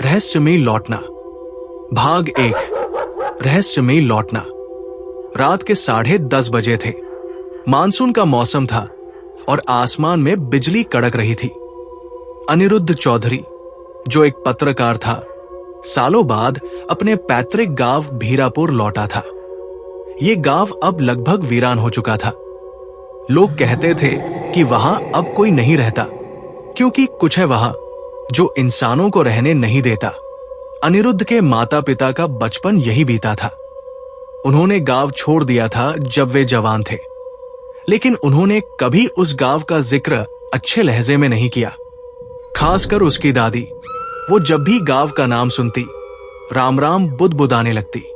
रहस्यमयी लौटना। भाग 1। रहस्यमयी लौटना। रात के 10:30 बजे थे। मानसून का मौसम था और आसमान में बिजली कड़क रही थी। अनिरुद्ध चौधरी, जो एक पत्रकार था, सालों बाद अपने पैतृक गांव भीरापुर लौटा था। ये गांव अब लगभग वीरान हो चुका था। लोग कहते थे कि वहां अब कोई नहीं रहता, क्योंकि कुछ है वहां जो इंसानों को रहने नहीं देता। अनिरुद्ध के माता पिता का बचपन यही बीता था। उन्होंने गांव छोड़ दिया था जब वे जवान थे, लेकिन उन्होंने कभी उस गांव का जिक्र अच्छे लहजे में नहीं किया। खासकर उसकी दादी, वो जब भी गांव का नाम सुनती राम राम बुदबुदाने लगती।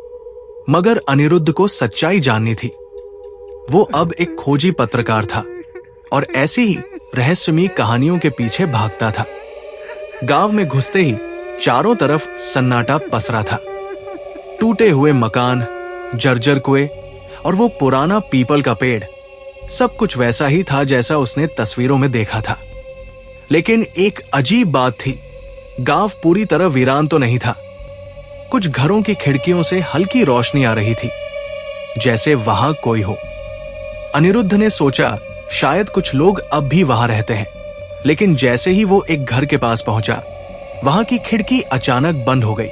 मगर अनिरुद्ध को सच्चाई जाननी थी। वो अब एक खोजी पत्रकार था और ऐसी ही रहस्यमयी कहानियों के पीछे भागता था। गांव में घुसते ही चारों तरफ सन्नाटा पसरा था। टूटे हुए मकान, जर्जर कुएं और वो पुराना पीपल का पेड़, सब कुछ वैसा ही था जैसा उसने तस्वीरों में देखा था। लेकिन एक अजीब बात थी, गांव पूरी तरह वीरान तो नहीं था। कुछ घरों की खिड़कियों से हल्की रोशनी आ रही थी, जैसे वहां कोई हो। अनिरुद्ध ने सोचा शायद कुछ लोग अब भी वहां रहते हैं, लेकिन जैसे ही वो एक घर के पास पहुंचा, वहां की खिड़की अचानक बंद हो गई।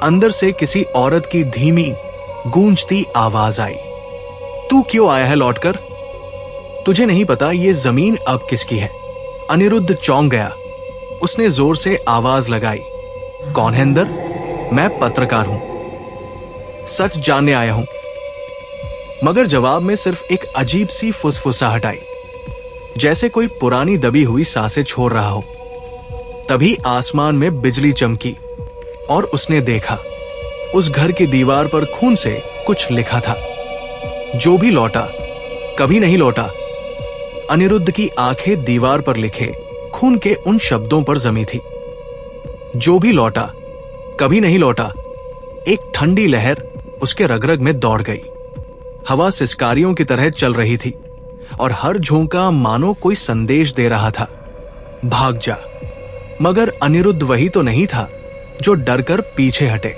अंदर से किसी औरत की धीमी गूंजती आवाज आई। तू क्यों आया है लौटकर? तुझे नहीं पता ये जमीन अब किसकी है? अनिरुद्ध चौंक गया। उसने जोर से आवाज लगाई, कौन है अंदर? मैं पत्रकार हूं, सच जानने आया हूं। मगर जवाब में सिर्फ एक अजीब सी फुसफुसाहट आई, जैसे कोई पुरानी दबी हुई सांसें छोड़ रहा हो। तभी आसमान में बिजली चमकी और उसने देखा उस घर की दीवार पर खून से कुछ लिखा था, जो भी लौटा कभी नहीं लौटा। अनिरुद्ध की आंखें दीवार पर लिखे खून के उन शब्दों पर जमी थी, जो भी लौटा कभी नहीं लौटा। एक ठंडी लहर उसके रग-रग में दौड़ गई। हवा सिसकारियों की तरह चल रही थी और हर झोंका मानो कोई संदेश दे रहा था, भाग जा। मगर अनिरुद्ध वही तो नहीं था जो डरकर पीछे हटे।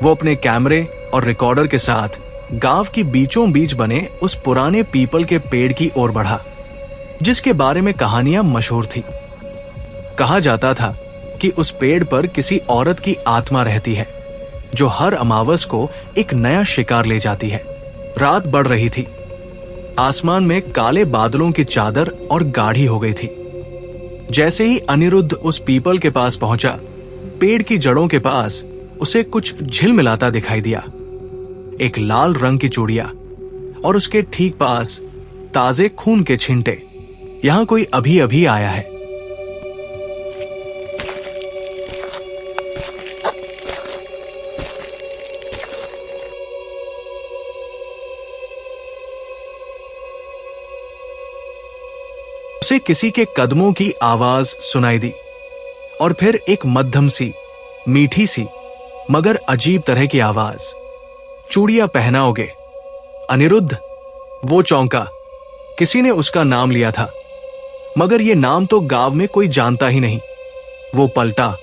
वो अपने कैमरे और रिकॉर्डर के साथ गांव की बीचों बीच बने उस पुराने पीपल के पेड़ की ओर बढ़ा, जिसके बारे में कहानियां मशहूर थी। कहा जाता था कि उस पेड़ पर किसी औरत की आत्मा रहती है, जो हर अमावस को एक नया शिकार ले जाती है। रात बढ़ रही थी। आसमान में काले बादलों की चादर और गाढ़ी हो गई थी। जैसे ही अनिरुद्ध उस पीपल के पास पहुंचा, पेड़ की जड़ों के पास उसे कुछ झिलमिलाता दिखाई दिया। एक लाल रंग की चूड़िया और उसके ठीक पास ताजे खून के छिंटे। यहां कोई अभी अभी आया है। उसे किसी के कदमों की आवाज सुनाई दी और फिर एक मध्यम सी, मीठी सी मगर अजीब तरह की आवाज, चूड़ियां पहनाओगे? अनिरुद्ध, वो चौंका। किसी ने उसका नाम लिया था, मगर यह नाम तो गांव में कोई जानता ही नहीं। वो पलटा,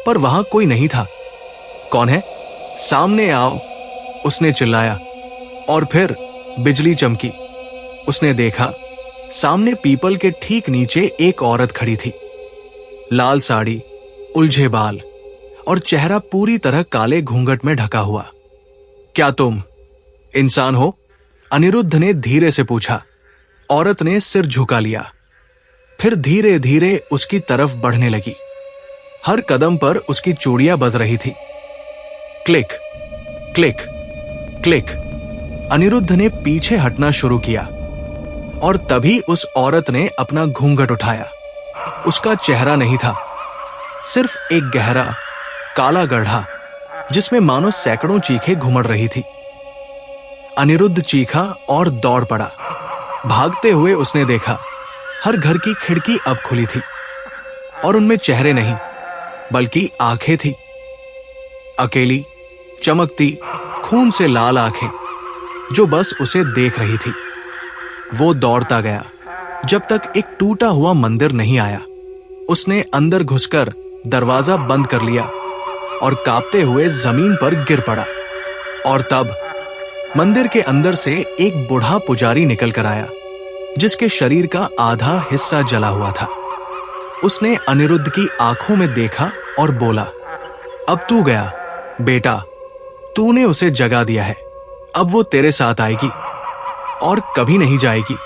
पर वहां कोई नहीं था। कौन है? सामने आओ, उसने चिल्लाया। और फिर बिजली चमकी। उसने देखा सामने पीपल के ठीक नीचे एक औरत खड़ी थी। लाल साड़ी, उलझे बाल और चेहरा पूरी तरह काले घूंघट में ढका हुआ। क्या तुम इंसान हो? अनिरुद्ध ने धीरे से पूछा। औरत ने सिर झुका लिया, फिर धीरे धीरे उसकी तरफ बढ़ने लगी। हर कदम पर उसकी चूड़ियां बज रही थी। Click click click. अनिरुद्ध ने पीछे हटना शुरू किया और तभी उस औरत ने अपना घूंघट उठाया। उसका चेहरा नहीं था, सिर्फ एक गहरा काला गड्ढा, जिसमें मानो सैकड़ों चीखें घुमड़ रही थी। अनिरुद्ध चीखा और दौड़ पड़ा। भागते हुए उसने देखा हर घर की खिड़की अब खुली थी। और उनमें चेहरे नहीं बल्कि आंखें थी, अकेली, चमकती, खून से लाल आंखें जो बस उसे देख रही थी। वो दौड़ता गया जब तक एक टूटा हुआ मंदिर नहीं आया। उसने अंदर घुसकर दरवाजा बंद कर लिया और कांपते हुए जमीन पर गिर पड़ा। और तब मंदिर के अंदर से एक बूढ़ा पुजारी निकल कर आया जिसके शरीर का आधा हिस्सा जला हुआ था। उसने अनिरुद्ध की आंखों में देखा और बोला, अब तू गया बेटा, तूने उसे जगा दिया है, अब वो तेरे साथ आएगी और कभी नहीं जाएगी।